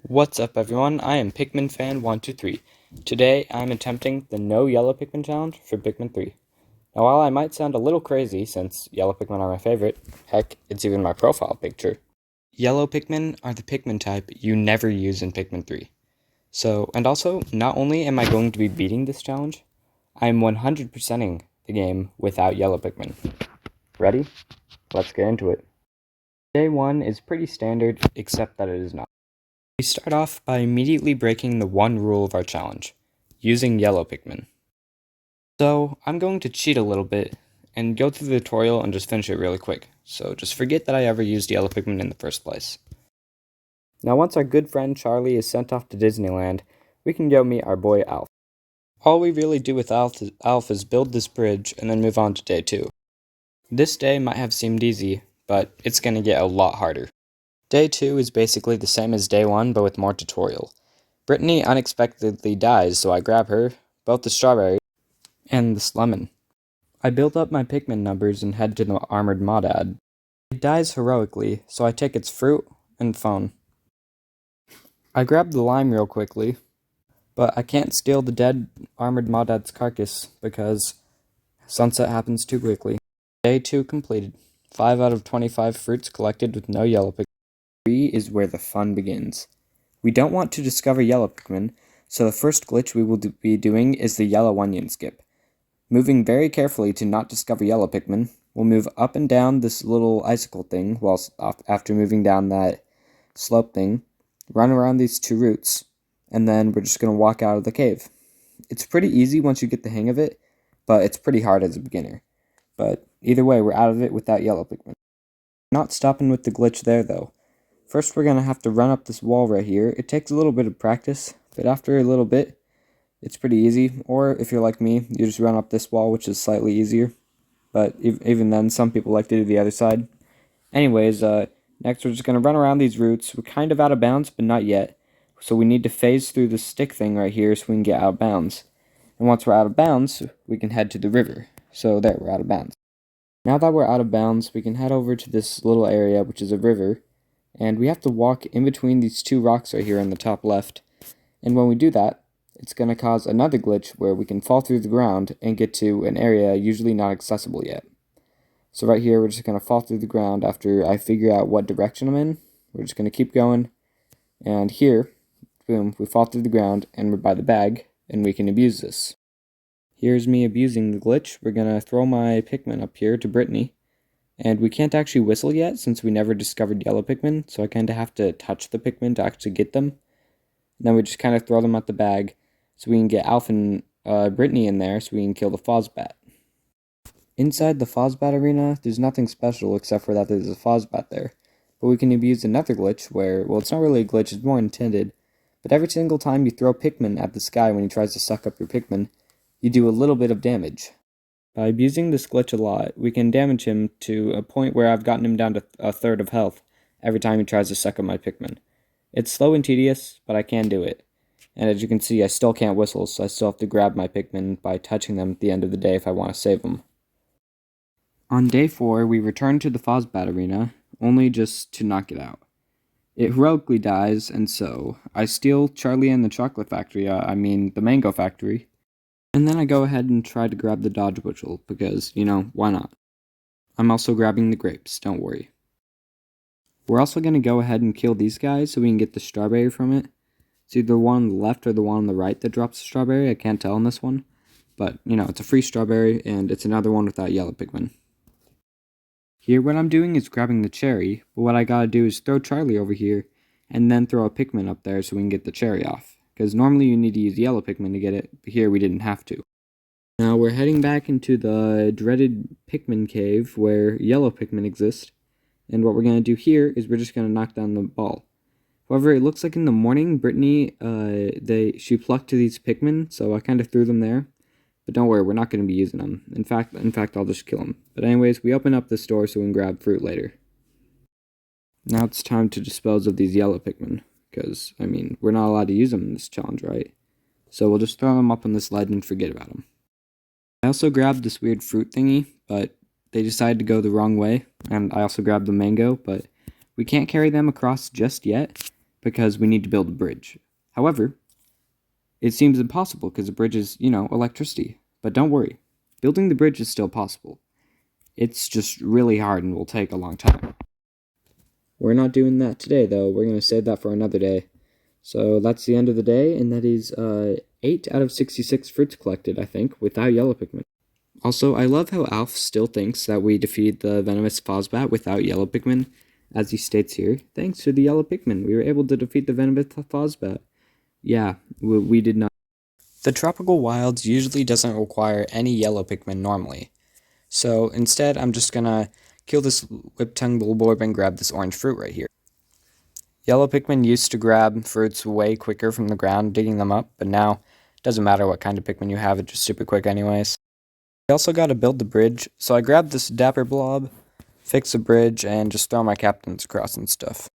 What's up everyone, I am Pikmin fan 123. Today I'm attempting the no yellow Pikmin challenge for Pikmin 3. Now while I might sound a little crazy since yellow Pikmin are my favorite, heck, it's even my profile picture, yellow Pikmin are the Pikmin type you never use in Pikmin 3. And also, not only am I going to be beating this challenge, I am 100%ing the game without yellow Pikmin. Ready? Let's get into it. Day 1 is pretty standard, except that it is not. We start off by immediately breaking the one rule of our challenge, using yellow Pikmin. So I'm going to cheat a little bit and go through the tutorial and just finish it really quick, so just forget that I ever used yellow Pikmin in the first place. Now once our good friend Charlie is sent off to Disneyland, we can go meet our boy Alf. All we really do with Alf is build this bridge and then move on to day 2. This day might have seemed easy, but it's going to get a lot harder. Day 2 is basically the same as day 1, but with more tutorial. Brittany unexpectedly dies, so I grab her, both the strawberry and this lemon. I build up my Pikmin numbers and head to the armored Modad. It dies heroically, so I take its fruit and phone. I grab the lime real quickly, but I can't steal the dead armored Modad's carcass because sunset happens too quickly. Day 2 completed. 5 out of 25 fruits collected with no yellow Pikmin. 3 is where the fun begins. We don't want to discover yellow Pikmin, so the first glitch we will be doing is the yellow onion skip. Moving very carefully to not discover yellow Pikmin, we'll move up and down this little icicle thing, after moving down that slope thing, run around these 2 roots, and then we're just going to walk out of the cave. It's pretty easy once you get the hang of it, but it's pretty hard as a beginner. But either way, we're out of it without yellow Pikmin. Not stopping with the glitch there though. First, we're going to have to run up this wall right here. It takes a little bit of practice, but after a little bit, it's pretty easy. Or if you're like me, you just run up this wall, which is slightly easier. But even then, some people like to do the other side. Anyways, next we're just going to run around these roots. We're kind of out of bounds, but not yet. So we need to phase through the stick thing right here so we can get out of bounds. And once we're out of bounds, we can head to the river. So there, we're out of bounds. Now that we're out of bounds, we can head over to this little area, which is a river. And we have to walk in between these 2 rocks right here in the top left. And when we do that, it's going to cause another glitch where we can fall through the ground and get to an area usually not accessible yet. So right here, we're just going to fall through the ground after I figure out what direction I'm in. We're just going to keep going. And here, boom, we fall through the ground and we're by the bag, and we can abuse this. Here's me abusing the glitch. We're going to throw my Pikmin up here to Brittany. And we can't actually whistle yet since we never discovered yellow Pikmin, so I kind of have to touch the Pikmin to actually get them. And then we just kind of throw them at the bag so we can get Alf and Brittany in there so we can kill the Fozbat. Inside the Fozbat arena, there's nothing special except for that there's a Fozbat there. But we can abuse another glitch where, well, it's not really a glitch, it's more intended. But every single time you throw Pikmin at the sky when he tries to suck up your Pikmin, you do a little bit of damage. By abusing this glitch a lot, we can damage him to a point where I've gotten him down to a third of health every time he tries to suck up my Pikmin. It's slow and tedious, but I can do it. And as you can see, I still can't whistle, so I still have to grab my Pikmin by touching them at the end of the day if I want to save them. On day 4, we return to the Fozbat arena, only just to knock it out. It heroically dies, and so I steal Charlie and the chocolate factory, the mango factory. And then I go ahead and try to grab the dodge bushel, because, why not? I'm also grabbing the grapes, don't worry. We're also going to go ahead and kill these guys so we can get the strawberry from it. It's either the one on the left or the one on the right that drops the strawberry, I can't tell on this one. But, it's a free strawberry, and it's another one without yellow Pikmin. Here what I'm doing is grabbing the cherry, but what I gotta do is throw Charlie over here, and then throw a Pikmin up there so we can get the cherry off. Because normally you need to use yellow Pikmin to get it, but here we didn't have to. Now we're heading back into the dreaded Pikmin cave where yellow Pikmin exist. And what we're going to do here is we're just going to knock down the ball. However, it looks like in the morning, Brittany, she plucked these Pikmin, so I kind of threw them there. But don't worry, we're not going to be using them. In fact, I'll just kill them. But anyways, we open up the store so we can grab fruit later. Now it's time to dispose of these yellow Pikmin. Because, we're not allowed to use them in this challenge, right? So we'll just throw them up on this ledge and forget about them. I also grabbed this weird fruit thingy, but they decided to go the wrong way. And I also grabbed the mango, but we can't carry them across just yet. because we need to build a bridge. However, it seems impossible because the bridge is, electricity. But don't worry, building the bridge is still possible. It's just really hard and will take a long time. We're not doing that today, though. We're going to save that for another day. So that's the end of the day, and that is 8 out of 66 fruits collected, I think, without yellow Pikmin. Also, I love how Alf still thinks that we defeat the venomous Fozbat without yellow Pikmin. As he states here, thanks to the yellow Pikmin, we were able to defeat the venomous Fozbat. Yeah, we did not. The tropical wilds usually doesn't require any yellow Pikmin normally. So instead, I'm just gonna kill this whip-tongue Bulborb and grab this orange fruit right here. Yellow Pikmin used to grab fruits way quicker from the ground, digging them up, but now it doesn't matter what kind of Pikmin you have, it's just super quick anyways. I also gotta build the bridge, so I grabbed this dapper blob, fix the bridge, and just throw my captains across and stuff.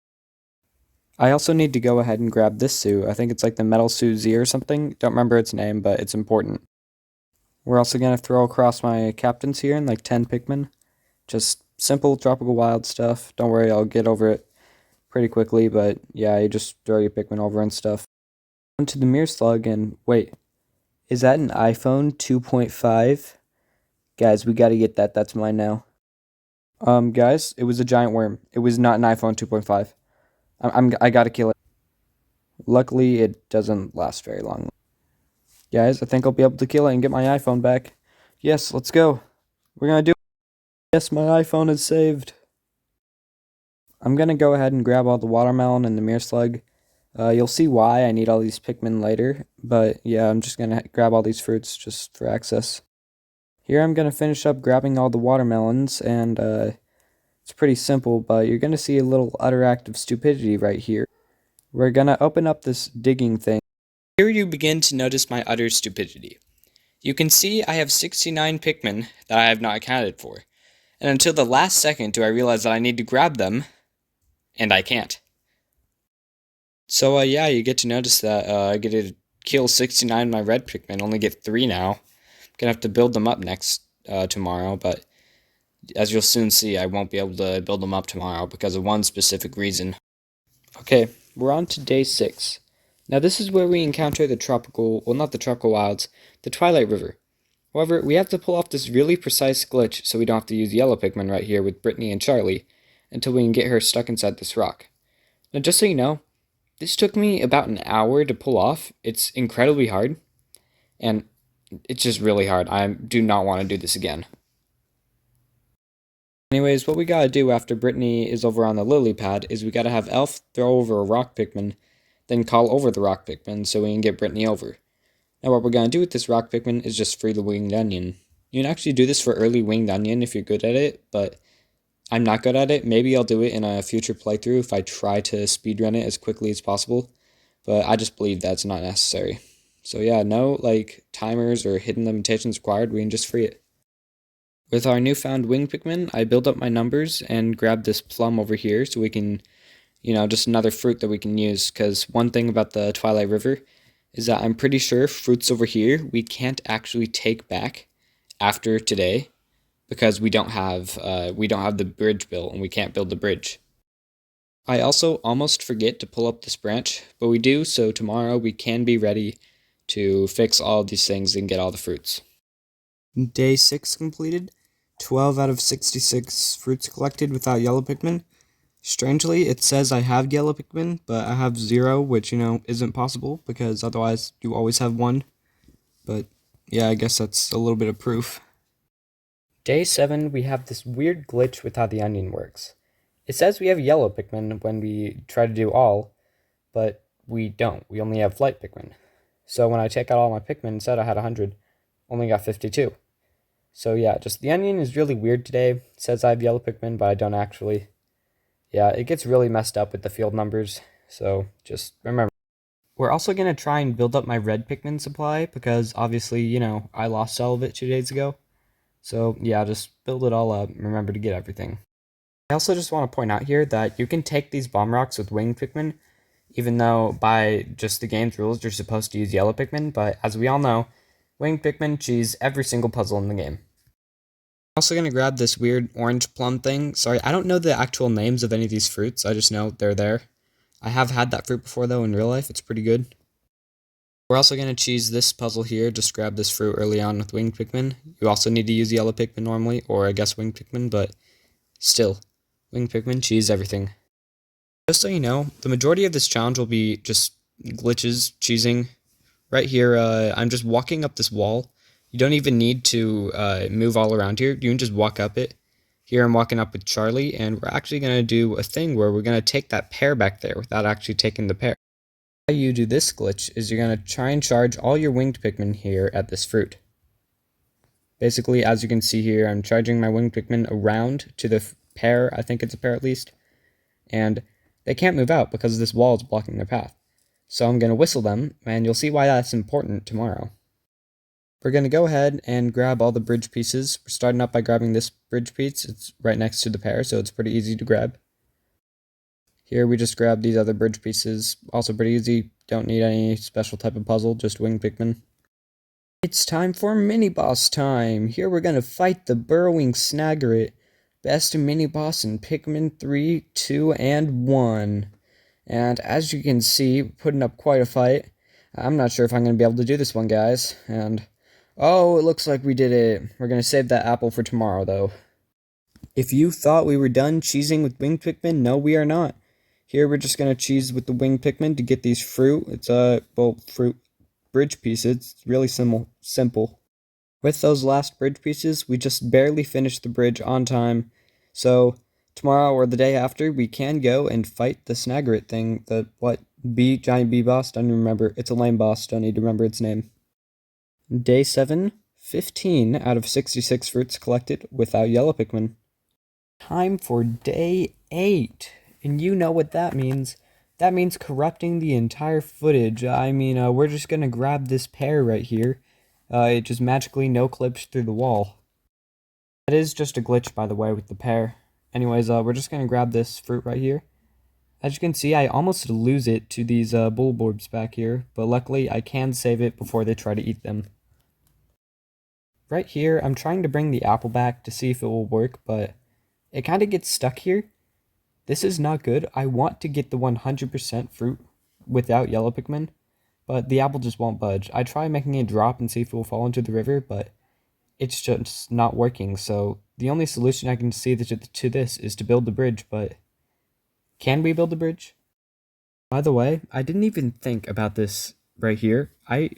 I also need to go ahead and grab this suit. I think it's like the Metal Suit Z or something. Don't remember its name, but it's important. We're also gonna throw across my captains here in like 10 Pikmin. Just simple tropical wild stuff. Don't worry, I'll get over it pretty quickly, but yeah, you just throw your Pikmin over and stuff. Onto the mirror slug, and wait, is that an iPhone 2.5? Guys, we gotta get that. That's mine now. Guys, it was a giant worm. It was not an iPhone 2.5. I gotta kill it. Luckily, it doesn't last very long. Guys, I think I'll be able to kill it and get my iPhone back. Yes, let's go. We're gonna do it. Yes, my iPhone is saved. I'm gonna go ahead and grab all the watermelon and the mirror slug. You'll see why I need all these Pikmin later, but yeah, I'm just gonna grab all these fruits just for access. Here I'm gonna finish up grabbing all the watermelons, and it's pretty simple, but you're gonna see a little utter act of stupidity right here. We're gonna open up this digging thing. Here you begin to notice my utter stupidity. You can see I have 69 Pikmin that I have not accounted for, and until the last second do I realize that I need to grab them, and I can't. So yeah, you get to notice that I get to kill 69 of my red Pikmin, only get 3 now. I'm gonna have to build them up tomorrow, but as you'll soon see, I won't be able to build them up tomorrow because of one specific reason. Okay, we're on to day 6. Now this is where we encounter the not the tropical wilds, the Twilight River. However, we have to pull off this really precise glitch so we don't have to use yellow Pikmin right here with Brittany and Charlie until we can get her stuck inside this rock. Now just so you know, this took me about an hour to pull off. It's incredibly hard, and it's just really hard. I do not want to do this again. Anyways, what we gotta do after Brittany is over on the lily pad is we gotta have Elf throw over a rock Pikmin, then call over the rock Pikmin so we can get Brittany over. Now what we're gonna do with this rock Pikmin is just free the winged onion. You can actually do this for early winged onion if you're good at it, but I'm not good at it. Maybe I'll do it in a future playthrough if I try to speedrun it as quickly as possible, but I just believe that's not necessary. So yeah, no timers or hidden limitations required, we can just free it. With our newfound winged Pikmin, I build up my numbers and grab this plum over here so we can, just another fruit that we can use, because one thing about the Twilight River is that I'm pretty sure fruits over here we can't actually take back after today, because we don't have the bridge built and we can't build the bridge. I also almost forget to pull up this branch, but we do, so tomorrow we can be ready to fix all of these things and get all the fruits. Day 6 completed. 12 out of 66 fruits collected without yellow Pikmin. Strangely, it says I have yellow Pikmin, but I have 0, which, isn't possible, because otherwise you always have 1. But yeah, I guess that's a little bit of proof. Day 7, we have this weird glitch with how the onion works. It says we have yellow Pikmin when we try to do all, but we don't. We only have flight Pikmin. So when I take out all my Pikmin, instead I had 100, only got 52. So yeah, just the onion is really weird today. It says I have yellow Pikmin, but I don't actually. Yeah, it gets really messed up with the field numbers, so just remember. We're also going to try and build up my red Pikmin supply, because obviously, I lost all of it 2 days ago. So yeah, just build it all up and remember to get everything. I also just want to point out here that you can take these bomb rocks with winged Pikmin, even though by just the game's rules you're supposed to use yellow Pikmin, but as we all know, winged Pikmin cheese every single puzzle in the game. I'm also going to grab this weird orange plum thing. Sorry, I don't know the actual names of any of these fruits, I just know they're there. I have had that fruit before, though, in real life. It's pretty good. We're also going to cheese this puzzle here. Just grab this fruit early on with winged Pikmin. You also need to use yellow Pikmin normally, or I guess winged Pikmin, but still, winged Pikmin, cheese everything. Just so you know, the majority of this challenge will be just glitches, cheesing. Right here, I'm just walking up this wall. You don't even need to move all around here. You can just walk up it. Here I'm walking up with Charlie, and we're actually going to do a thing where we're going to take that pear back there without actually taking the pear. How you do this glitch is you're going to try and charge all your winged Pikmin here at this fruit. Basically, as you can see here, I'm charging my winged Pikmin around to the pear. I think it's a pear at least. And they can't move out because this wall is blocking their path. So I'm going to whistle them, and you'll see why that's important tomorrow. We're going to go ahead and grab all the bridge pieces. We're starting up by grabbing this bridge piece. It's right next to the pear, so it's pretty easy to grab. Here we just grab these other bridge pieces. Also pretty easy. Don't need any special type of puzzle, just winged Pikmin. It's time for mini boss time. Here we're going to fight the burrowing Snaggerit. Best mini boss in Pikmin 3, 2, and 1. And as you can see, putting up quite a fight. I'm not sure if I'm going to be able to do this one, guys. And, oh, it looks like we did it. We're going to save that apple for tomorrow, though. If you thought we were done cheesing with winged Pikmin, no, we are not. Here we're just going to cheese with the winged Pikmin to get these fruit. It's fruit bridge pieces. It's really simple. With those last bridge pieces, we just barely finished the bridge on time. So tomorrow or the day after, we can go and fight the Snaggerit thing. The giant bee boss? Don't even remember. It's a lame boss. Don't need to remember its name. Day 7, 15 out of 66 fruits collected without yellow Pikmin. Time for day 8. And you know what that means. That means corrupting the entire footage. I mean, we're just going to grab this pear right here. It just magically no-clips through the wall. That is just a glitch, by the way, with the pear. Anyways, we're just going to grab this fruit right here. As you can see, I almost lose it to these bulborbs back here, but luckily I can save it before they try to eat them. Right here, I'm trying to bring the apple back to see if it will work, but it kind of gets stuck here. This is not good. I want to get the 100% fruit without yellow Pikmin, but the apple just won't budge. I try making it drop and see if it will fall into the river, but it's just not working. So the only solution I can see to this is to build the bridge, but can we build the bridge? By the way, I didn't even think about this right here. I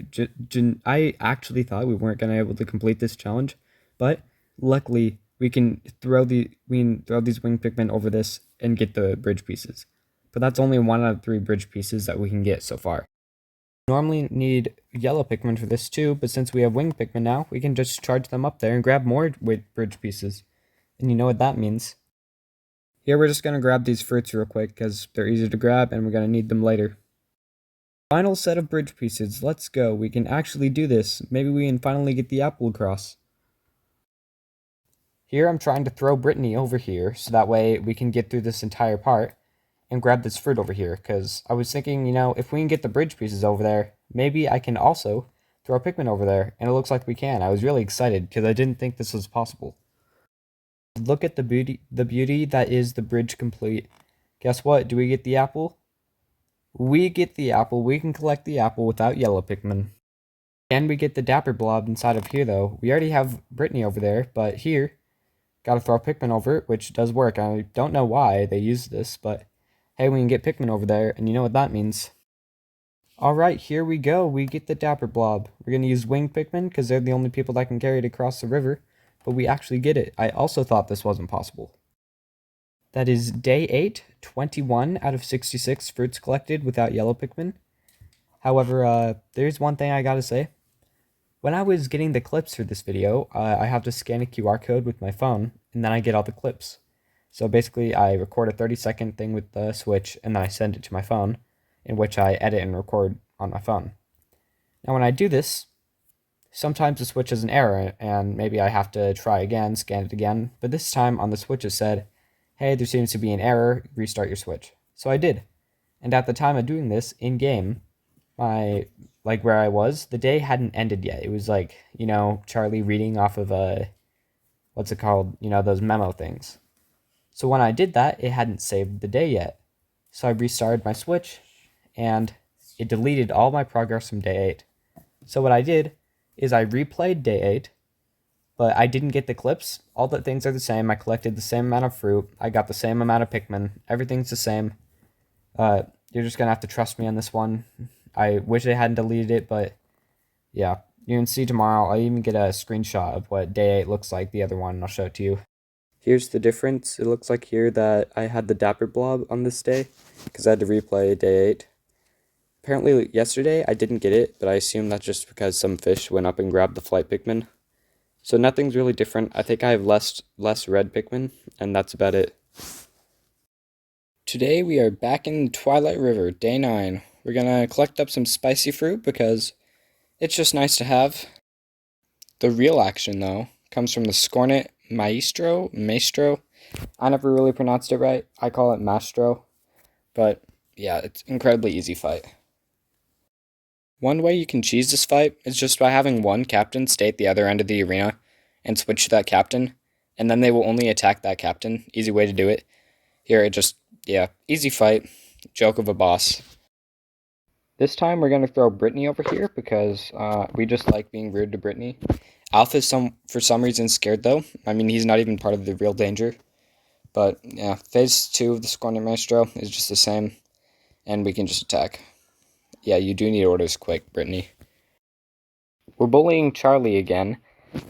actually thought we weren't going to be able to complete this challenge, but luckily we can throw these winged Pikmin over this and get the bridge pieces. But that's only 1 out of 3 bridge pieces that we can get so far. Normally need yellow Pikmin for this too, but since we have winged Pikmin now, we can just charge them up there and grab more bridge pieces. And you know what that means. Here we're just going to grab these fruits real quick because they're easy to grab and we're going to need them later. Final set of bridge pieces. Let's go. We can actually do this. Maybe we can finally get the apple across. Here I'm trying to throw Brittany over here so that way we can get through this entire part and grab this fruit over here, because I was thinking, you know, if we can get the bridge pieces over there, maybe I can also throw Pikmin over there, and it looks like we can. I was really excited because I didn't think this was possible. Look at the beauty that is the bridge complete. Guess what? Do we get the apple? We get the apple. We can collect the apple without yellow Pikmin. Can we get the Dapper Blob inside of here, though? We already have Brittany over there, but here, gotta throw Pikmin over it, which does work. I don't know why they use this, but hey, we can get Pikmin over there, and you know what that means. Alright, here we go. We get the Dapper Blob. We're going to use winged Pikmin, because they're the only people that can carry it across the river, but we actually get it. I also thought this wasn't possible. That is day 8, 21 out of 66 fruits collected without yellow Pikmin. However, there's one thing I gotta say. When I was getting the clips for this video, I have to scan a QR code with my phone, and then I get all the clips. So basically, I record a 30-second thing with the Switch, and then I send it to my phone, in which I edit and record on my phone. Now, when I do this, sometimes the Switch has an error, and maybe I have to try again, scan it again, but this time on the Switch it said, hey, there seems to be an error, restart your Switch. So I did. And at the time of doing this, in-game, where I was, the day hadn't ended yet. It was like, you know, Charlie reading off of what's it called? You know, those memo things. So when I did that, it hadn't saved the day yet. So I restarted my Switch, and it deleted all my progress from day 8. So what I did is I replayed day 8, but I didn't get the clips. All the things are the same. I collected the same amount of fruit. I got the same amount of Pikmin. Everything's the same. You're just going to have to trust me on this one. I wish I hadn't deleted it, but yeah. You can see tomorrow. I'll even get a screenshot of what day 8 looks like, the other one, and I'll show it to you. Here's the difference. It looks like here that I had the Dapper Blob on this day, because I had to replay day 8. Apparently yesterday I didn't get it, but I assume that's just because some fish went up and grabbed the flight Pikmin. So nothing's really different. I think I have less red Pikmin, and that's about it. Today we are back in Twilight River, day 9. We're gonna collect up some spicy fruit because it's just nice to have. The real action, though, comes from the Scornet Maestro. I never really pronounced it right. I call it Mastro. But yeah, it's an incredibly easy fight. One way you can cheese this fight is just by having one captain stay at the other end of the arena and switch to that captain, and then they will only attack that captain. Easy way to do it. Here, easy fight. Joke of a boss. This time we're going to throw Brittany over here because we just like being rude to Brittany. Alpha is for some reason scared though. I mean, he's not even part of the real danger. But yeah, phase 2 of the Scornet Maestro is just the same, and we can just attack. Yeah, you do need orders quick, Brittany. We're bullying Charlie again,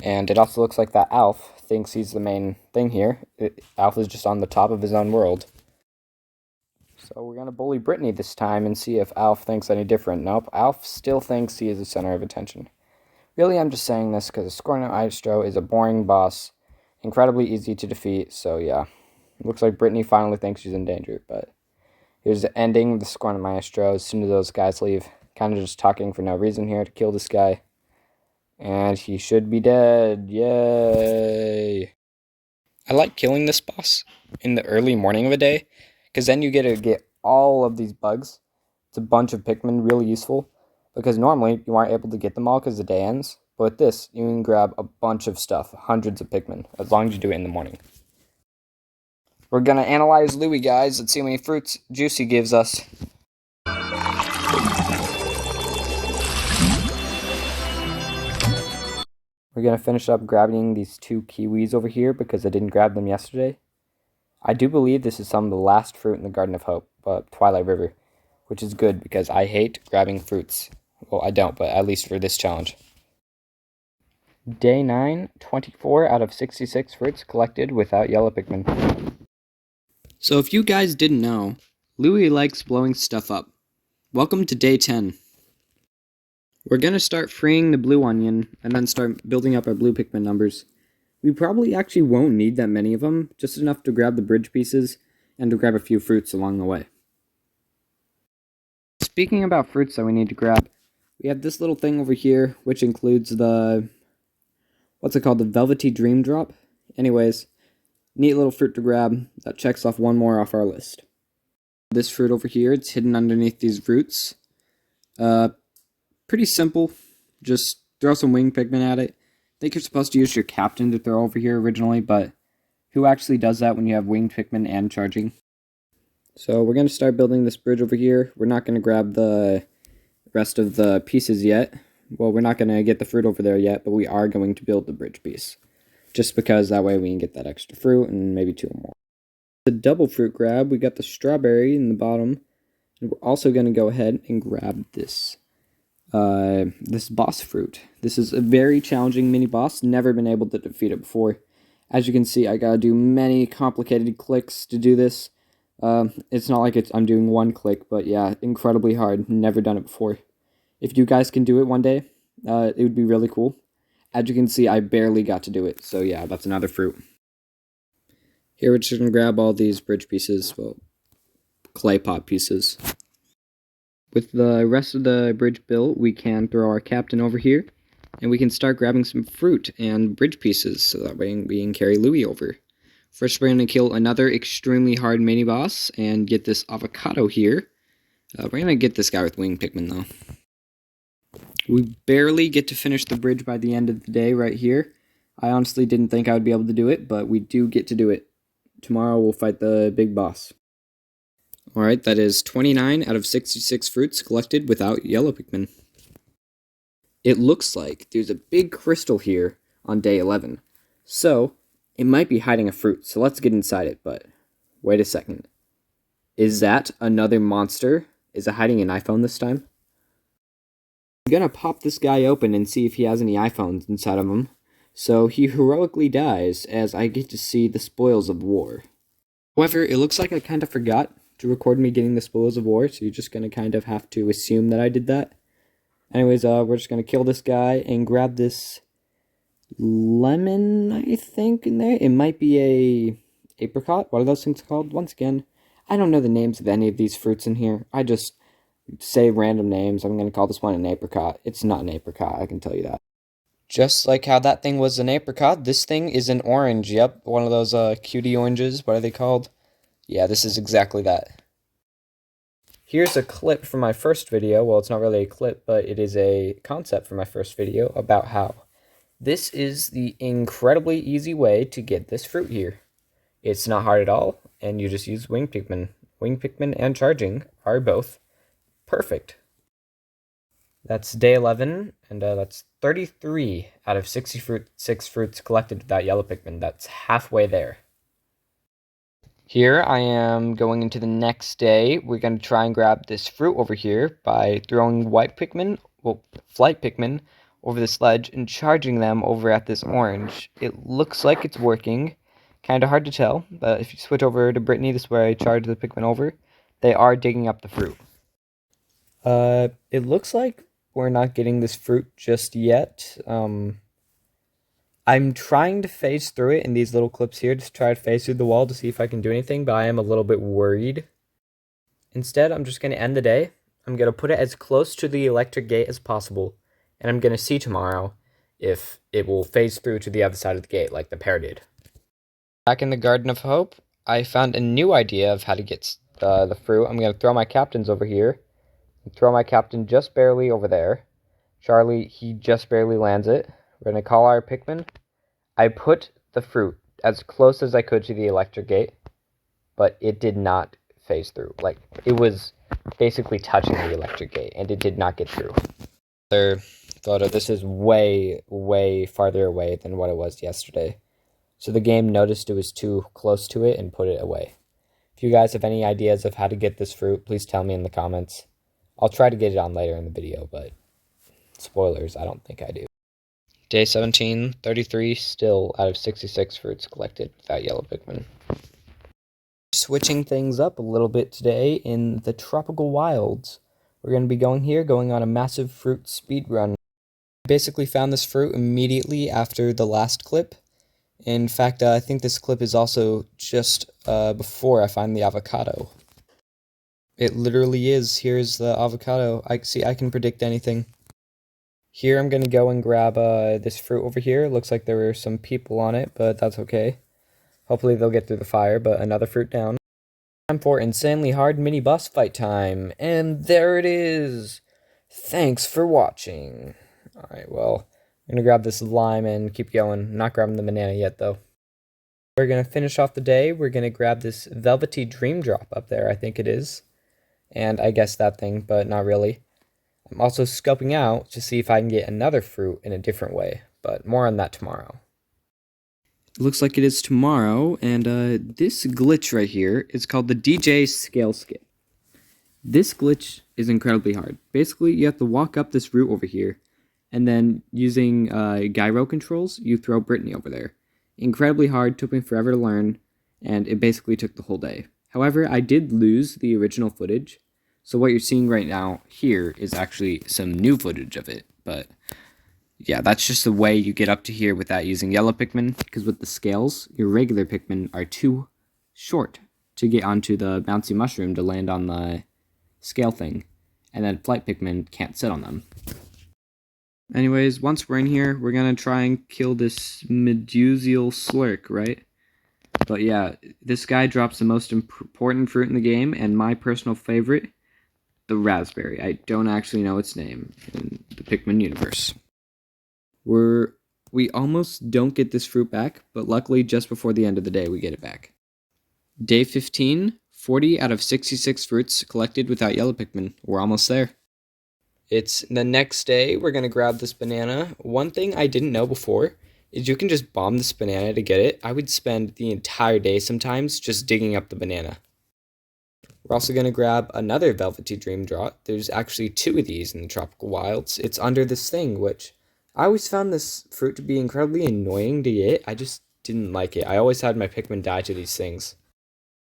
and it also looks like that Alf thinks he's the main thing here. Alf is just on the top of his own world. So we're going to bully Brittany this time and see if Alf thinks any different. Nope, Alf still thinks he is the center of attention. Really, I'm just saying this because the Scornet Maestro is a boring boss, incredibly easy to defeat, so yeah. Looks like Brittany finally thinks she's in danger, but here's the ending of the Scornet Maestro as soon as those guys leave. Kind of just talking for no reason here to kill this guy. And he should be dead. Yay! I like killing this boss in the early morning of a day, because then you get to get all of these bugs. It's a bunch of Pikmin, really useful, because normally you aren't able to get them all because the day ends. But with this, you can grab a bunch of stuff, hundreds of Pikmin, as long as you do it in the morning. We're going to analyze Louie, guys. Let's see how many fruits Juicy gives us. We're going to finish up grabbing these 2 kiwis over here because I didn't grab them yesterday. I do believe this is some of the last fruit in the Garden of Hope, Twilight River, which is good because I hate grabbing fruits. Well, I don't, but at least for this challenge. Day 9, 24 out of 66 fruits collected without yellow Pikmin. So if you guys didn't know, Louie likes blowing stuff up. Welcome to day 10. We're going to start freeing the blue onion and then start building up our blue Pikmin numbers. We probably actually won't need that many of them, just enough to grab the bridge pieces and to grab a few fruits along the way. Speaking about fruits that we need to grab, we have this little thing over here, which includes the, the Velvety Dream Drop. Anyways, neat little fruit to grab that checks off one more off our list. This fruit over here, it's hidden underneath these roots. Pretty simple, just throw some winged Pikmin at it. I think you're supposed to use your captain to throw over here originally, but who actually does that when you have winged Pikmin and charging? So we're going to start building this bridge over here. We're not going to grab the rest of the pieces yet. Well, we're not going to get the fruit over there yet, but we are going to build the bridge piece. Just because that way we can get that extra fruit and maybe 2 more. The double fruit grab, we got the strawberry in the bottom. And we're also going to go ahead and grab this boss fruit. This is a very challenging mini boss. Never been able to defeat it before. As you can see, I gotta do many complicated clicks to do this. It's not like I'm doing one click, but yeah, incredibly hard. Never done it before. If you guys can do it one day, it would be really cool. As you can see, I barely got to do it, so yeah, that's another fruit. Here we're just gonna grab all these bridge pieces, well, clay pot pieces. With the rest of the bridge built, we can throw our captain over here, and we can start grabbing some fruit and bridge pieces, so that way we can carry Louie over. First, we're going to kill another extremely hard mini-boss, and get this avocado here. We're going to get this guy with winged Pikmin, though. We barely get to finish the bridge by the end of the day right here. I honestly didn't think I would be able to do it, but we do get to do it. Tomorrow we'll fight the big boss. Alright, that is 29 out of 66 fruits collected without yellow Pikmin. It looks like there's a big crystal here on day 11. So, it might be hiding a fruit, so let's get inside it, but wait a second. Is that another monster? Is it hiding an iPhone this time? I'm gonna pop this guy open and see if he has any iPhones inside of him. So he heroically dies as I get to see the spoils of war. However, it looks like I kind of forgot to record me getting the spoils of war, so you're just gonna kind of have to assume that I did that. Anyways, we're just gonna kill this guy and grab this lemon, I think, in there. It might be a apricot. What are those things called? Once again, I don't know the names of any of these fruits in here. I just say random names. I'm gonna call this one an apricot. It's not an apricot, I can tell you that. Just like how that thing was an apricot, this thing is an orange. Yep, one of those cutie oranges. What are they called? Yeah, this is exactly that. Here's a clip from my first video. Well, it's not really a clip, but it is a concept from my first video about how this is the incredibly easy way to get this fruit here. It's not hard at all, and you just use wing Pikmin. Wing Pikmin and charging are both perfect. That's day 11, and that's 33 out of 66 fruits collected without yellow Pikmin. That's halfway there. Here I am going into the next day. We're going to try and grab this fruit over here by throwing white Pikmin, well, flight Pikmin, over the sledge and charging them over at this orange. It looks like it's working. Kind of hard to tell, but if you switch over to Brittany, this is where I charge the Pikmin over, they are digging up the fruit. It looks like we're not getting this fruit just yet. I'm trying to phase through it in these little clips here, just try to phase through the wall to see if I can do anything, but I am a little bit worried. Instead, I'm just going to end the day. I'm going to put it as close to the electric gate as possible, and I'm going to see tomorrow if it will phase through to the other side of the gate like the pear did. Back in the Garden of Hope, I found a new idea of how to get the fruit. I'm going to throw my captains over here. Throw my captain just barely over there. Charlie, he just barely lands it. We're going to call our Pikmin. I put the fruit as close as I could to the electric gate, but it did not phase through. Like, it was basically touching the electric gate, and it did not get through. Another photo. This is way, way farther away than what it was yesterday. So the game noticed it was too close to it and put it away. If you guys have any ideas of how to get this fruit, please tell me in the comments. I'll try to get it on later in the video, but spoilers, I don't think I do. Day 17, 33 still out of 66 fruits collected without yellow Pikmin. Switching things up a little bit today in the tropical wilds. We're going to be going on a massive fruit speed run. I basically found this fruit immediately after the last clip. In fact, I think this clip is also just before I find the avocado. It literally is. Here's the avocado. I can predict anything. Here I'm going to go and grab this fruit over here. Looks like there were some people on it, but that's okay. Hopefully they'll get through the fire, but another fruit down. Time for insanely hard mini boss fight time. And there it is. Thanks for watching. Alright, well, I'm going to grab this lime and keep going. Not grabbing the banana yet, though. We're going to finish off the day. We're going to grab this velvety dream drop up there, I think it is. And I guess that thing, but not really. I'm also scoping out to see if I can get another fruit in a different way, but more on that tomorrow. It looks like it is tomorrow, and this glitch right here is called the DJ Scale Skip. This glitch is incredibly hard. Basically, you have to walk up this route over here, and then using gyro controls, you throw Brittany over there. Incredibly hard, took me forever to learn, and it basically took the whole day. However, I did lose the original footage, so what you're seeing right now here is actually some new footage of it, but yeah, that's just the way you get up to here without using yellow Pikmin, because with the scales, your regular Pikmin are too short to get onto the bouncy mushroom to land on the scale thing, and then flight Pikmin can't sit on them. Anyways, once we're in here, we're going to try and kill this Medusial Slurk, right? But yeah, this guy drops the most important fruit in the game, and my personal favorite, the raspberry. I don't actually know its name in the Pikmin universe. We almost don't get this fruit back, but luckily just before the end of the day we get it back. Day 15, 40 out of 66 fruits collected without yellow Pikmin. We're almost there. It's the next day. We're going to grab this banana. One thing I didn't know before is you can just bomb this banana to get it. I would spend the entire day sometimes just digging up the banana. We're also going to grab another Velvety Dream Draught. There's actually 2 of these in the tropical wilds. It's under this thing, which I always found this fruit to be incredibly annoying to get. I just didn't like it. I always had my Pikmin die to these things.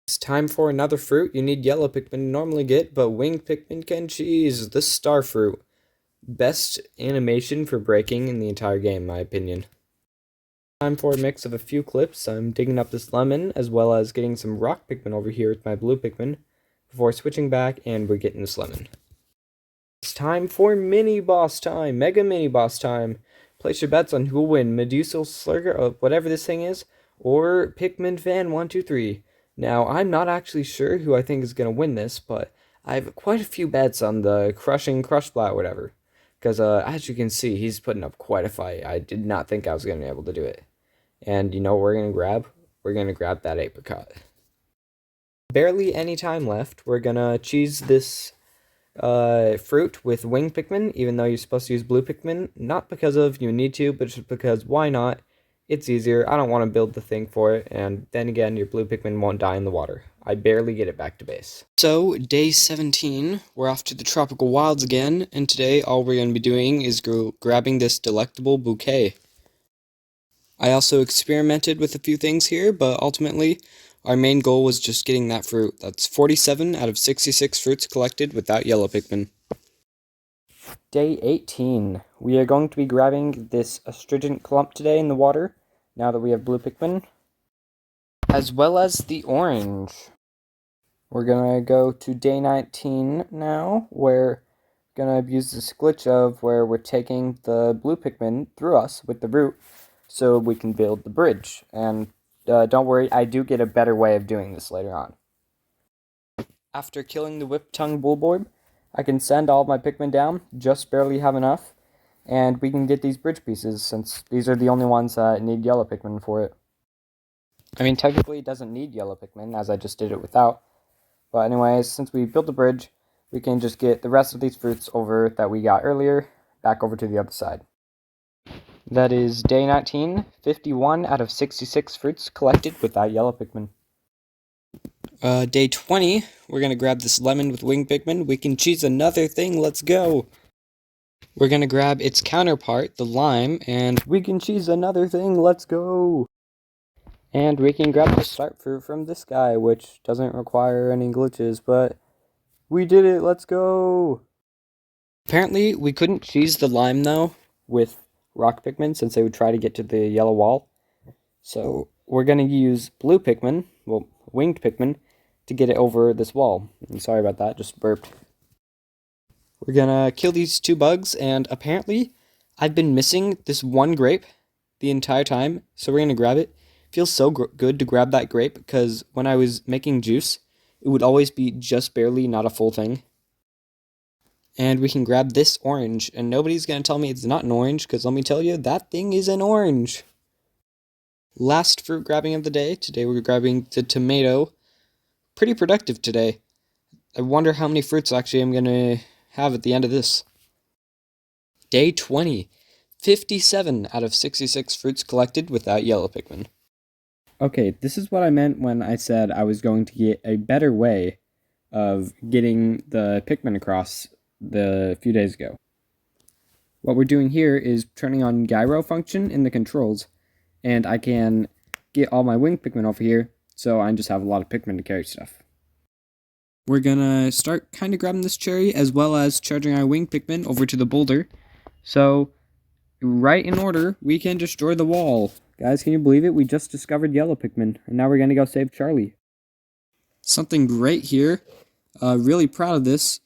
It's time for another fruit you need yellow Pikmin to normally get, but winged Pikmin can cheese. The star fruit. Best animation for breaking in the entire game, in my opinion. Time for a mix of a few clips. I'm digging up this lemon, as well as getting some rock Pikmin over here with my blue Pikmin, before switching back, and we're getting this lemon. It's time for mini boss time, mega mini boss time. Place your bets on who will win, Medusal Slurger, or whatever this thing is, or Pikmin Fan 123. Now, I'm not actually sure who I think is going to win this, but I have quite a few bets on the Crushing Crushblat, whatever. Because, as you can see, he's putting up quite a fight. I did not think I was going to be able to do it. And you know what we're going to grab? We're going to grab that apricot. Barely any time left. We're going to cheese this fruit with winged Pikmin, even though you're supposed to use blue Pikmin. Not because of you need to, but just because why not? It's easier. I don't want to build the thing for it, and then again, your blue Pikmin won't die in the water. I barely get it back to base. So, day 17, we're off to the tropical wilds again, and today all we're going to be doing is grabbing this delectable bouquet. I also experimented with a few things here, but ultimately, our main goal was just getting that fruit. That's 47 out of 66 fruits collected without yellow Pikmin. Day 18. We are going to be grabbing this astringent clump today in the water, now that we have blue Pikmin, as well as the orange. We're going to go to day 19 now, where we're going to use this glitch of where we're taking the blue Pikmin through us with the root, so we can build the bridge. And don't worry, I do get a better way of doing this later on. After killing the whip-tongue Bulborb, I can send all of my Pikmin down, just barely have enough, and we can get these bridge pieces, since these are the only ones that need yellow Pikmin for it. I mean, technically it doesn't need yellow Pikmin, as I just did it without, but anyways, since we built the bridge, we can just get the rest of these fruits over that we got earlier, back over to the other side. That is day 19, 51 out of 66 fruits collected without yellow Pikmin. Day 20, we're going to grab this lemon with winged Pikmin. We can cheese another thing, let's go! We're going to grab its counterpart, the lime, and we can cheese another thing, let's go! And we can grab the start fruit from this guy, which doesn't require any glitches, but we did it, let's go! Apparently, we couldn't cheese the lime, though, with rock Pikmin, since they would try to get to the yellow wall. So, we're going to use blue Pikmin, well, winged Pikmin, to get it over this wall. I'm sorry about that, just burped. We're gonna kill these 2 bugs, and apparently, I've been missing this one grape the entire time, so we're gonna grab it. Feels so good to grab that grape, because when I was making juice, it would always be just barely not a full thing. And we can grab this orange, and nobody's gonna tell me it's not an orange, because let me tell you, that thing is an orange! Last fruit grabbing of the day. Today we're grabbing the tomato. Pretty productive today. I wonder how many fruits actually I'm gonna have at the end of this. Day 20. 57 out of 66 fruits collected without yellow Pikmin. Okay, this is what I meant when I said I was going to get a better way of getting the Pikmin across the few days ago. What we're doing here is turning on gyro function in the controls, and I can get all my winged Pikmin over here, so I just have a lot of Pikmin to carry stuff. We're gonna start kind of grabbing this cherry, as well as charging our winged Pikmin over to the boulder. So, right in order, we can destroy the wall. Guys, can you believe it? We just discovered yellow Pikmin, and now we're gonna go save Charlie. Something great here. Really proud of this.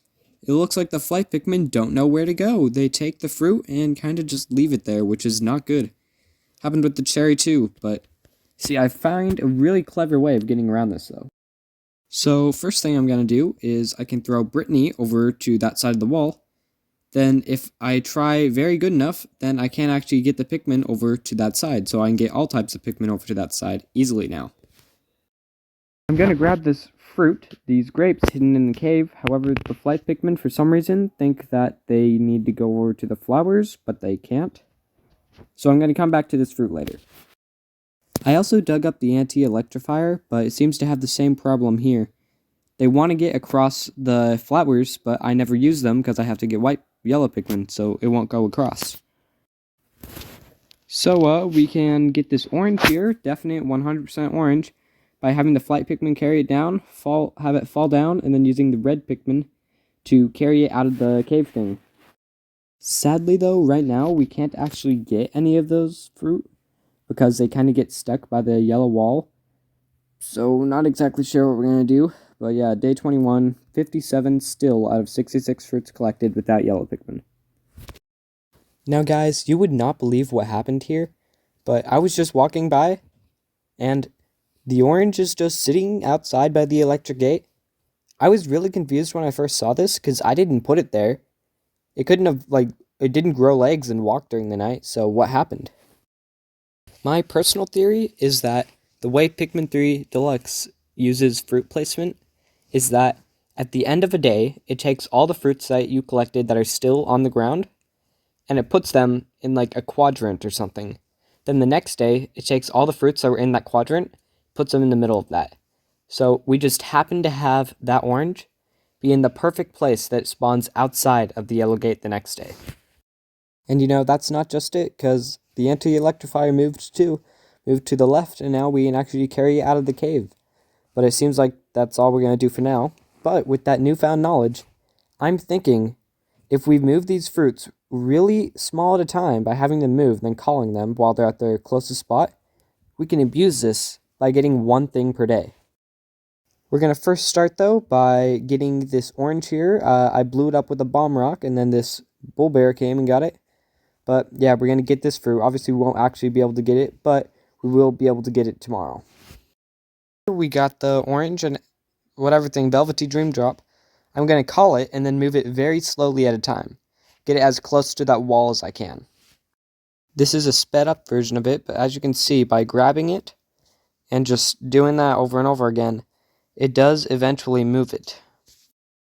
It looks like the flight Pikmin don't know where to go. They take the fruit and kind of just leave it there, which is not good. Happened with the cherry too, but see, I find a really clever way of getting around this, though. So, first thing I'm going to do is I can throw Brittany over to that side of the wall. Then, if I try very good enough, then I can actually get the Pikmin over to that side. So I can get all types of Pikmin over to that side easily now. I'm going to grab this fruit, these grapes, hidden in the cave. However, the flight Pikmin, for some reason, think that they need to go over to the flowers, but they can't. So I'm going to come back to this fruit later. I also dug up the anti-electrifier, but it seems to have the same problem here. They want to get across the flowers, but I never use them because I have to get yellow Pikmin, so it won't go across. So, we can get this orange here, definite 100% orange, by having the flight Pikmin carry it down, have it fall down, and then using the red Pikmin to carry it out of the cave thing. Sadly, though, right now, we can't actually get any of those fruit, because they kind of get stuck by the yellow wall. So, not exactly sure what we're going to do. But yeah, day 21, 57 still out of 66 fruits collected without yellow Pikmin. Now guys, you would not believe what happened here, but I was just walking by, and the orange is just sitting outside by the electric gate. I was really confused when I first saw this, because I didn't put it there. It couldn't have, it didn't grow legs and walk during the night, so what happened? My personal theory is that the way Pikmin 3 Deluxe uses fruit placement is that at the end of a day, it takes all the fruits that you collected that are still on the ground, and it puts them in like a quadrant or something. Then the next day, it takes all the fruits that were in that quadrant, puts them in the middle of that. So we just happen to have that orange be in the perfect place that spawns outside of the yellow gate the next day. And you know, that's not just it, because the anti-electrifier moved to the left, and now we can actually carry it out of the cave. But it seems like that's all we're going to do for now. But with that newfound knowledge, I'm thinking if we move these fruits really small at a time by having them move, then calling them while they're at their closest spot, we can abuse this by getting one thing per day. We're going to first start, though, by getting this orange here. I blew it up with a bomb rock, and then this bull bear came and got it. But yeah, we're going to get this fruit. Obviously, we won't actually be able to get it, but we will be able to get it tomorrow. We got the orange and whatever thing, Velvety Dream Drop. I'm going to call it and then move it very slowly at a time. Get it as close to that wall as I can. This is a sped up version of it, but as you can see, by grabbing it and just doing that over and over again, it does eventually move it.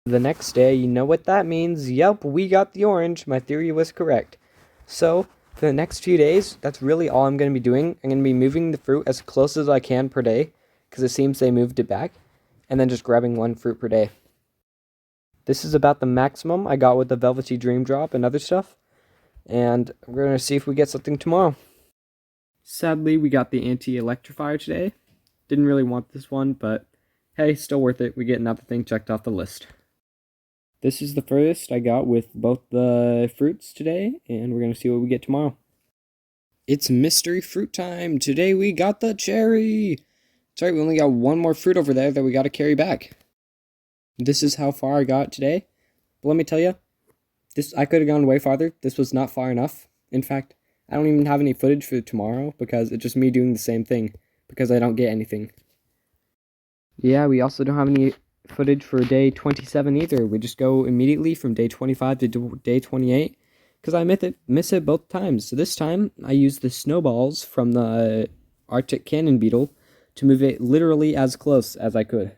The next day, you know what that means. Yep, we got the orange. My theory was correct. So, for the next few days, that's really all I'm going to be doing. I'm going to be moving the fruit as close as I can per day, because it seems they moved it back, and then just grabbing one fruit per day. This is about the maximum I got with the Velvety Dream Drop and other stuff, and we're going to see if we get something tomorrow. Sadly, we got the anti-electrifier today. Didn't really want this one, but hey, still worth it. We get another thing checked off the list. This is the furthest I got with both the fruits today, and we're going to see what we get tomorrow. It's mystery fruit time! Today we got the cherry! That's right, we only got one more fruit over there that we got to carry back. This is how far I got today. But let me tell you, I could have gone way farther. This was not far enough. In fact, I don't even have any footage for tomorrow because it's just me doing the same thing because I don't get anything. Yeah, we also don't have any footage for day 27 either. We just go immediately from day 25 to day 28 because I miss it both times. So this time I used the snowballs from the Arctic Cannon Beetle to move it literally as close as I could.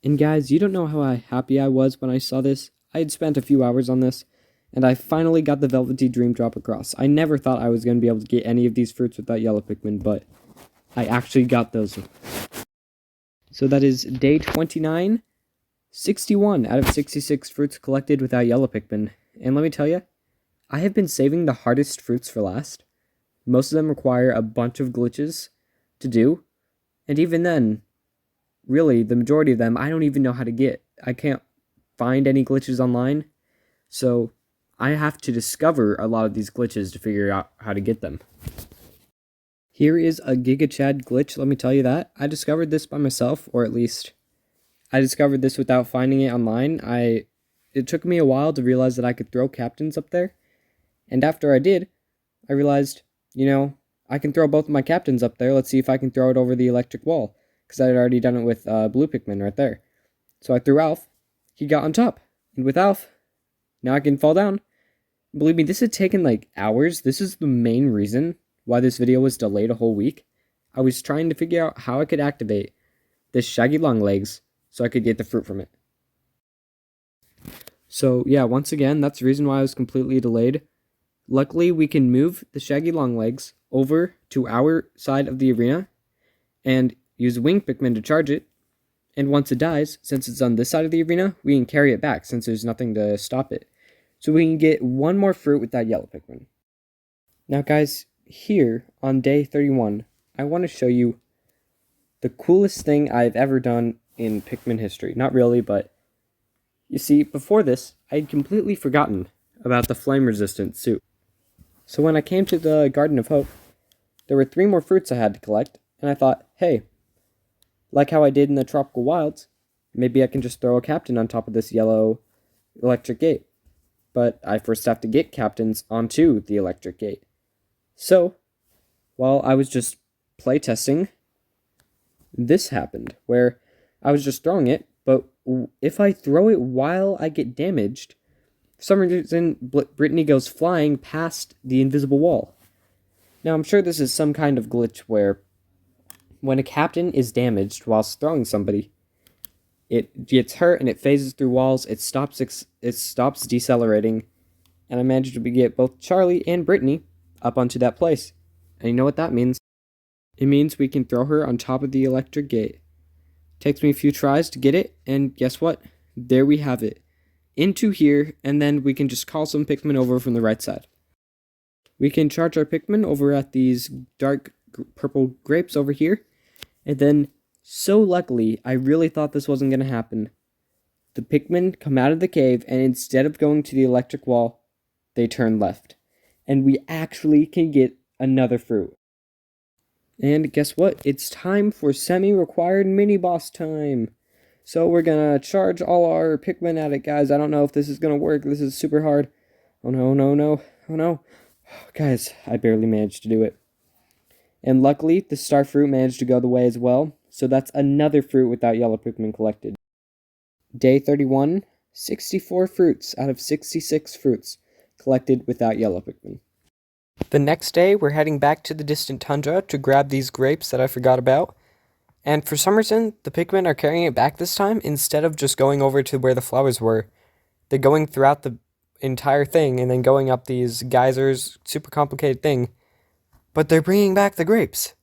And guys, you don't know how happy I was when I saw this. I had spent a few hours on this, and I finally got the Velvety Dream Drop across. I never thought I was going to be able to get any of these fruits without yellow Pikmin, but I actually got those. So that is day 29, 61 out of 66 fruits collected without yellow Pikmin. And let me tell you, I have been saving the hardest fruits for last. Most of them require a bunch of glitches to do, and even then, really, the majority of them, I don't even know how to get. I can't find any glitches online, so I have to discover a lot of these glitches to figure out how to get them. Here is a Giga Chad glitch, let me tell you that. I discovered this by myself, or at least I discovered this without finding it online. It took me a while to realize that I could throw captains up there, and after I did, I realized, I can throw both of my captains up there. Let's see if I can throw it over the electric wall, because I had already done it with blue Pikmin right there. So I threw Alf, he got on top, and with Alf, now I can fall down. Believe me, this had taken hours. This is the main reason why this video was delayed a whole week. I was trying to figure out how I could activate this shaggy long legs so I could get the fruit from it. So yeah, once again, that's the reason why I was completely delayed. Luckily, we can move the shaggy long legs over to our side of the arena and use wing Pikmin to charge it. And once it dies, since it's on this side of the arena, we can carry it back since there's nothing to stop it. So we can get one more fruit with that yellow Pikmin. Now guys, here on day 31, I want to show you the coolest thing I've ever done in Pikmin history. Not really, but you see, before this, I had completely forgotten about the flame-resistant suit. So when I came to the Garden of Hope, there were 3 more fruits I had to collect, and I thought, hey, like how I did in the Tropical Wilds, maybe I can just throw a captain on top of this yellow electric gate. But I first have to get captains onto the electric gate. So, while I was just playtesting, this happened, where I was just throwing it, but if I throw it while I get damaged, for some reason, Brittany goes flying past the invisible wall. Now, I'm sure this is some kind of glitch where when a captain is damaged whilst throwing somebody, it gets hurt and it phases through walls, it stops decelerating, and I managed to get both Charlie and Brittany up onto that place. And you know what that means? It means we can throw her on top of the electric gate. Takes me a few tries to get it, and guess what? There we have it. Into here, and then we can just call some Pikmin over from the right side. We can charge our Pikmin over at these dark purple grapes over here, and then, so luckily, I really thought this wasn't going to happen. The Pikmin come out of the cave, and instead of going to the electric wall, they turn left. And we actually can get another fruit. And guess what? It's time for semi-required mini-boss time. So we're gonna charge all our Pikmin at it, guys. I don't know if this is gonna work. This is super hard. Oh no, no, no. Oh no. Guys, I barely managed to do it. And luckily, the star fruit managed to go the way as well. So that's another fruit without yellow Pikmin collected. Day 31, 64 fruits out of 66 fruits collected without yellow Pikmin. The next day, we're heading back to the distant tundra to grab these grapes that I forgot about. And for some reason, the Pikmin are carrying it back this time instead of just going over to where the flowers were. They're going throughout the entire thing and then going up these geysers, super complicated thing. But they're bringing back the grapes.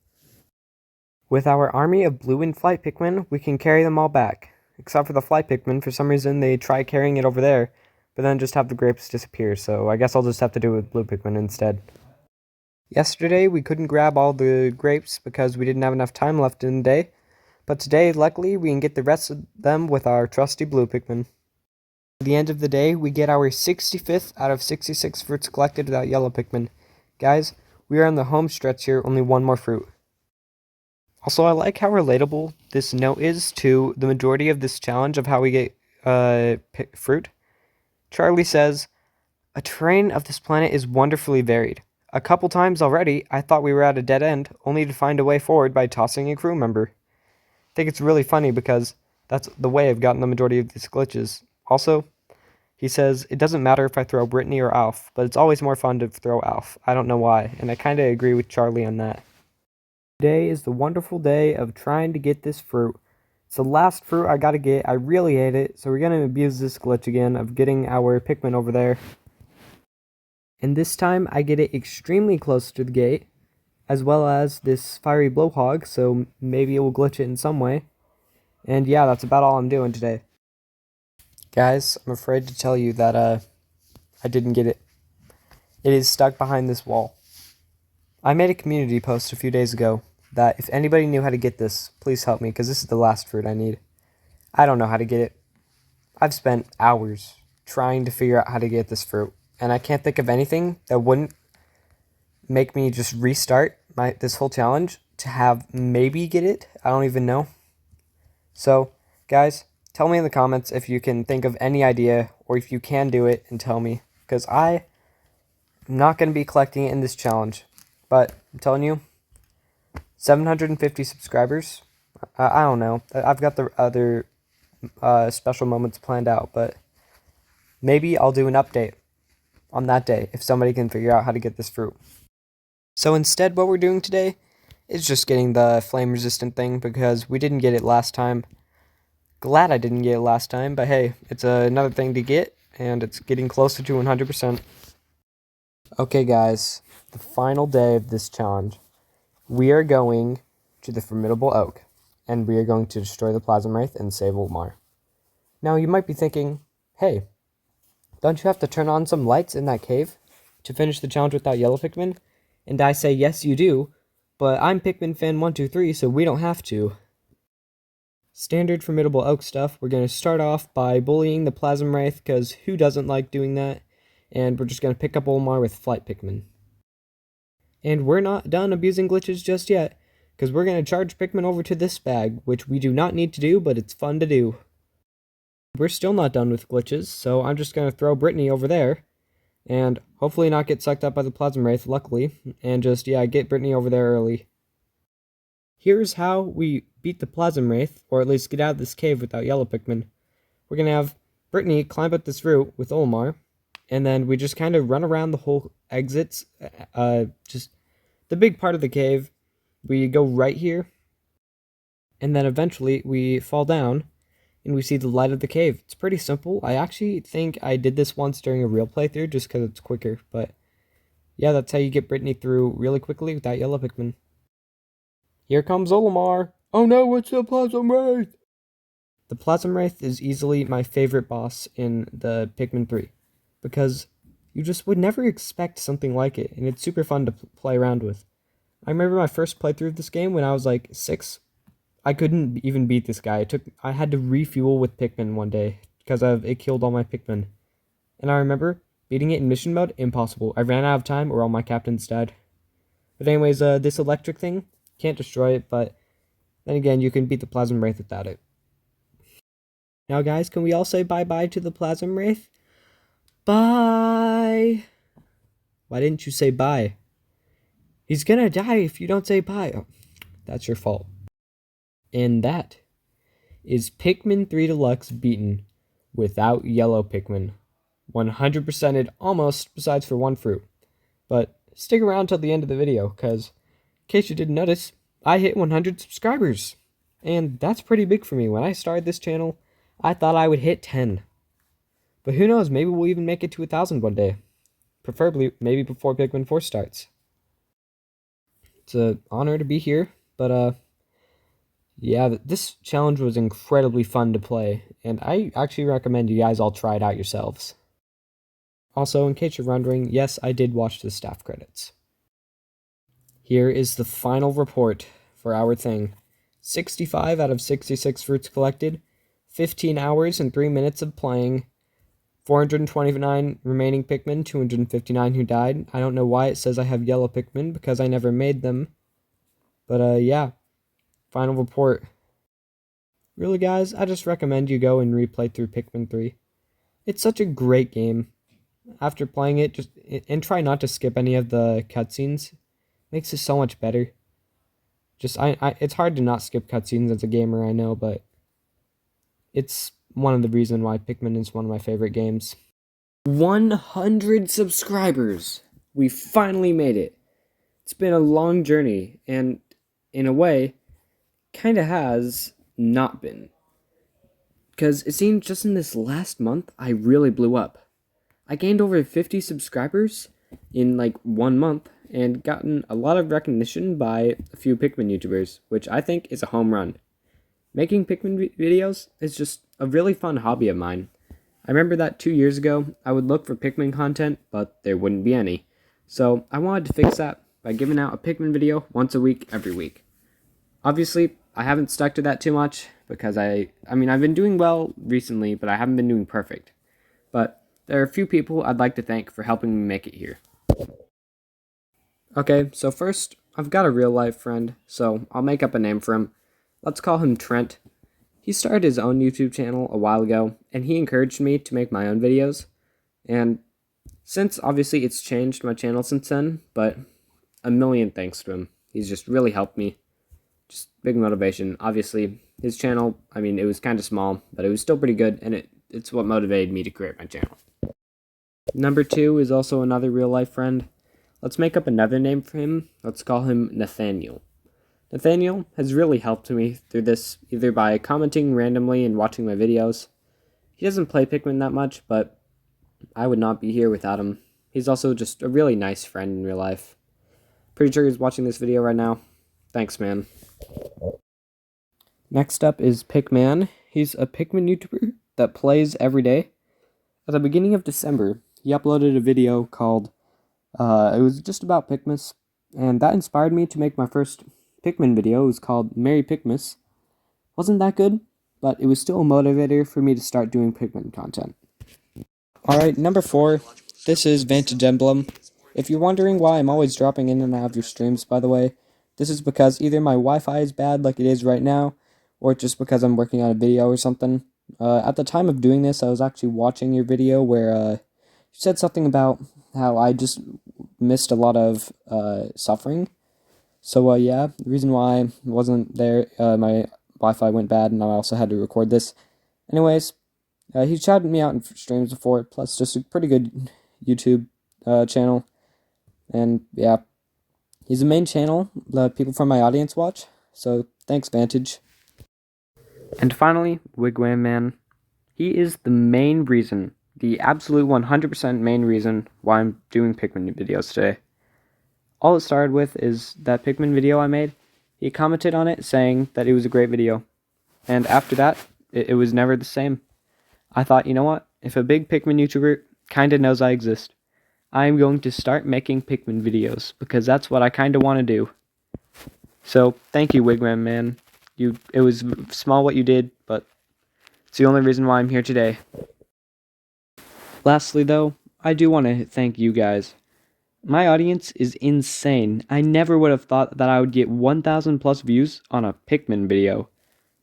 With our army of blue and flight Pikmin, we can carry them all back. Except for the flight Pikmin, for some reason they try carrying it over there, but then just have the grapes disappear, so I guess I'll just have to do it with blue Pikmin instead. Yesterday, we couldn't grab all the grapes because we didn't have enough time left in the day, but today, luckily, we can get the rest of them with our trusty blue Pikmin. At the end of the day, we get our 65th out of 66 fruits collected without yellow Pikmin. Guys, we are on the home stretch here, only one more fruit. Also, I like how relatable this note is to the majority of this challenge of how we get fruit. Charlie says, "A terrain of this planet is wonderfully varied. A couple times already, I thought we were at a dead end, only to find a way forward by tossing a crew member." I think it's really funny because that's the way I've gotten the majority of these glitches. Also, he says, "It doesn't matter if I throw Brittany or Alf, but it's always more fun to throw Alf. I don't know why," and I kind of agree with Charlie on that. Today is the wonderful day of trying to get this fruit. It's the last fruit I gotta get. I really hate it, so we're gonna abuse this glitch again of getting our Pikmin over there. And this time, I get it extremely close to the gate, as well as this fiery blowhog, so maybe it will glitch it in some way. And yeah, that's about all I'm doing today. Guys, I'm afraid to tell you that I didn't get it. It is stuck behind this wall. I made a community post a few days ago that if anybody knew how to get this, please help me, because this is the last fruit I need. I don't know how to get it. I've spent hours trying to figure out how to get this fruit, and I can't think of anything that wouldn't make me just restart this whole challenge to have maybe get it. I don't even know. So, guys, tell me in the comments if you can think of any idea, or if you can do it, and tell me, because I am not going to be collecting it in this challenge. But I'm telling you, 750 subscribers. I don't know. I've got the other special moments planned out, but maybe I'll do an update on that day if somebody can figure out how to get this fruit. So instead, what we're doing today It's just getting the flame resistant thing because we didn't get it last time. Glad I didn't get it last time, but hey, it's another thing to get, and it's getting closer to 100%. Okay guys, the final day of this challenge. We are going to the Formidable Oak, and we are going to destroy the Plasma Wraith and save Olimar. Now you might be thinking, hey, don't you have to turn on some lights in that cave to finish the challenge without yellow Pikmin? And I say, yes you do, but I'm Pikmin fan 123, so we don't have to. Standard Formidable Oak stuff, we're going to start off by bullying the Plasma Wraith, because who doesn't like doing that? And we're just going to pick up Olimar with Flight Pikmin. And we're not done abusing glitches just yet, because we're going to charge Pikmin over to this bag, which we do not need to do, but it's fun to do. We're still not done with glitches, so I'm just going to throw Brittany over there, and hopefully not get sucked up by the Plasma Wraith, luckily, and just, get Brittany over there early. Here's how we beat the Plasma Wraith, or at least get out of this cave without yellow Pikmin. We're going to have Brittany climb up this route with Olimar, and then we just kind of run around the whole exits, just the big part of the cave. We go right here, and then eventually we fall down, and we see the light of the cave. It's pretty simple. I actually think I did this once during a real playthrough, just because it's quicker, but yeah, that's how you get Brittany through really quickly without yellow Pikmin. Here comes Olimar. Oh no, it's the Plasma Wraith! The Plasma Wraith is easily my favorite boss in the Pikmin 3, because you just would never expect something like it, and it's super fun to play around with. I remember my first playthrough of this game when I was like 6. I couldn't even beat this guy. I had to refuel with Pikmin one day because it killed all my Pikmin. And I remember beating it in mission mode, impossible. I ran out of time or all my captains died. But anyways, this electric thing, can't destroy it, but then again, you can beat the Plasma Wraith without it. Now guys, can we all say bye-bye to the Plasma Wraith? Bye! Why didn't you say bye? He's gonna die if you don't say bye. Oh, that's your fault. And that is Pikmin 3 Deluxe beaten without yellow Pikmin. 100%ed almost, besides for one fruit. But stick around till the end of the video, because in case you didn't notice, I hit 100 subscribers. And that's pretty big for me. When I started this channel, I thought I would hit 10. But who knows, maybe we'll even make it to 1,000 one day. Preferably, maybe before Pikmin 4 starts. It's an honor to be here, but yeah, this challenge was incredibly fun to play, and I actually recommend you guys all try it out yourselves. Also, in case you're wondering, yes, I did watch the staff credits. Here is the final report for our thing. 65 out of 66 fruits collected, 15 hours and 3 minutes of playing, 429 remaining Pikmin, 259 who died. I don't know why it says I have yellow Pikmin, because I never made them. But yeah, final report. Really guys, I just recommend you go and replay through Pikmin 3. It's such a great game. After playing it, and try not to skip any of the cutscenes. Makes it so much better. It's hard to not skip cutscenes as a gamer, I know, but it's one of the reasons why Pikmin is one of my favorite games. 100 subscribers! We finally made it. It's been a long journey, and in a way, kinda has not been. Because it seems just in this last month, I really blew up. I gained over 50 subscribers in like 1 month, and gotten a lot of recognition by a few Pikmin YouTubers, which I think is a home run. Making Pikmin videos is just a really fun hobby of mine. I remember that 2 years ago, I would look for Pikmin content, but there wouldn't be any. So I wanted to fix that by giving out a Pikmin video once a week, every week. Obviously, I haven't stuck to that too much, because I've been doing well recently, but I haven't been doing perfect. But there are a few people I'd like to thank for helping me make it here. Okay, so first, I've got a real-life friend, so I'll make up a name for him. Let's call him Trent. He started his own YouTube channel a while ago, and he encouraged me to make my own videos. And since, obviously, it's changed my channel since then, but a million thanks to him. He's just really helped me. Just big motivation. Obviously, his channel, it was kind of small, but it was still pretty good, and it's what motivated me to create my channel. Number 2 is also another real-life friend. Let's make up another name for him. Let's call him Nathaniel. Nathaniel has really helped me through this, either by commenting randomly and watching my videos. He doesn't play Pikmin that much, but I would not be here without him. He's also just a really nice friend in real life. Pretty sure he's watching this video right now. Thanks, man. Next up is Pikman. He's a Pikmin YouTuber that plays every day. At the beginning of December, he uploaded a video called, it was just about Pikmis, and that inspired me to make my first Pikmin video. It was called Merry Pikmis. Wasn't that good, but it was still a motivator for me to start doing Pikmin content. Alright, number 4, this is Vantage Emblem. If you're wondering why I'm always dropping in and out of your streams, by the way, this is because either my Wi-Fi is bad like it is right now, or just because I'm working on a video or something. At the time of doing this, I was actually watching your video where you said something about how I just missed a lot of suffering. So yeah, the reason why I wasn't there, my Wi-Fi went bad and I also had to record this. Anyways, he shouted me out in streams before, plus just a pretty good YouTube channel. And yeah, he's the main channel that people from my audience watch, so thanks, Vantage. And finally, Wigwam Man. He is the main reason, the absolute 100% main reason why I'm doing Pikmin videos today. All it started with is that Pikmin video I made. He commented on it saying that it was a great video. And after that, it was never the same. I thought, you know what? If a big Pikmin YouTuber kinda knows I exist, I'm going to start making Pikmin videos, because that's what I kinda want to do. So, thank you, Wigwam Man. It was small what you did, but it's the only reason why I'm here today. Lastly, though, I do want to thank you guys. My audience is insane. I never would have thought that I would get 1,000 plus views on a Pikmin video.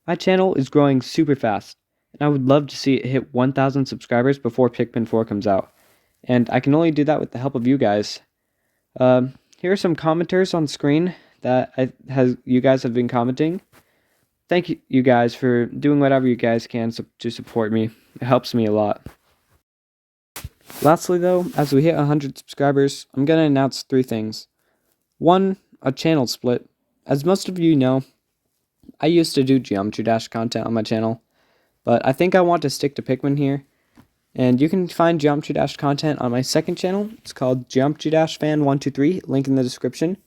My channel is growing super fast, and I would love to see it hit 1,000 subscribers before Pikmin 4 comes out. And I can only do that with the help of you guys. Here are some commenters on screen that you guys have been commenting. Thank you guys for doing whatever you guys can to support me. It helps me a lot. Lastly though, as we hit 100 subscribers, I'm going to announce 3 things. 1, a channel split. As most of you know, I used to do Geometry Dash content on my channel, but I think I want to stick to Pikmin here. And you can find Geometry Dash content on my second channel. It's called Geometry Dash Fan 123, link in the description.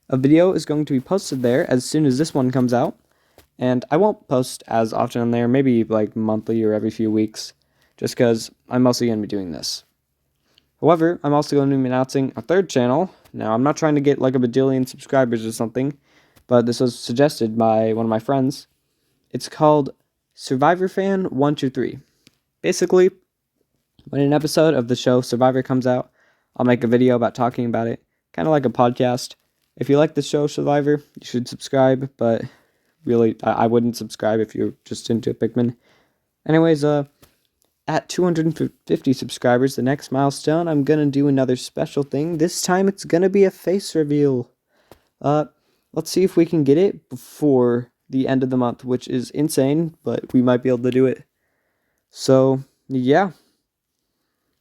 A video is going to be posted there as soon as this one comes out. And I won't post as often on there, maybe like monthly or every few weeks, just because I'm mostly going to be doing this. However, I'm also going to be announcing a third channel. Now, I'm not trying to get like a bajillion subscribers or something, but this was suggested by one of my friends. It's called Survivor Fan 123. Basically, when an episode of the show Survivor comes out, I'll make a video about talking about it, kind of like a podcast. If you like the show Survivor, you should subscribe, but really, I wouldn't subscribe if you're just into Pikmin. Anyways, at 250 subscribers, the next milestone, I'm gonna do another special thing. This time, it's gonna be a face reveal. Let's see if we can get it before the end of the month, which is insane, but we might be able to do it. So, yeah.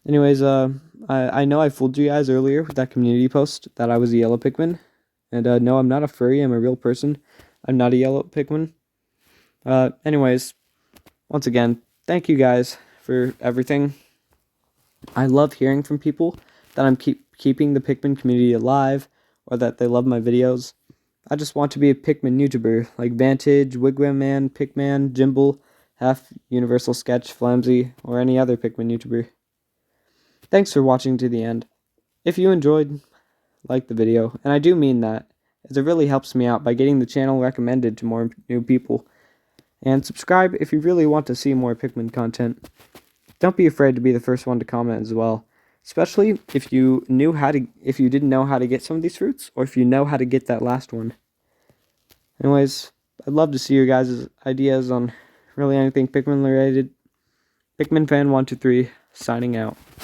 Anyways, I know I fooled you guys earlier with that community post that I was a yellow Pikmin. And no, I'm not a furry, I'm a real person. I'm not a yellow Pikmin. Anyways, once again, thank you guys for everything. I love hearing from people that I'm keeping the Pikmin community alive, or that they love my videos. I just want to be a Pikmin YouTuber, like Vantage, Wigwam Man, Pikman, Jimble, Half, Universal Sketch, Flamsy, or any other Pikmin YouTuber. Thanks for watching to the end. If you enjoyed, like the video, and I do mean that, as it really helps me out by getting the channel recommended to more new people. And subscribe if you really want to see more Pikmin content. Don't be afraid to be the first one to comment as well, especially if you didn't know how to get some of these fruits, or if you know how to get that last one. Anyways, I'd love to see your guys' ideas on really anything Pikmin related. Pikmin Fan 123 signing out.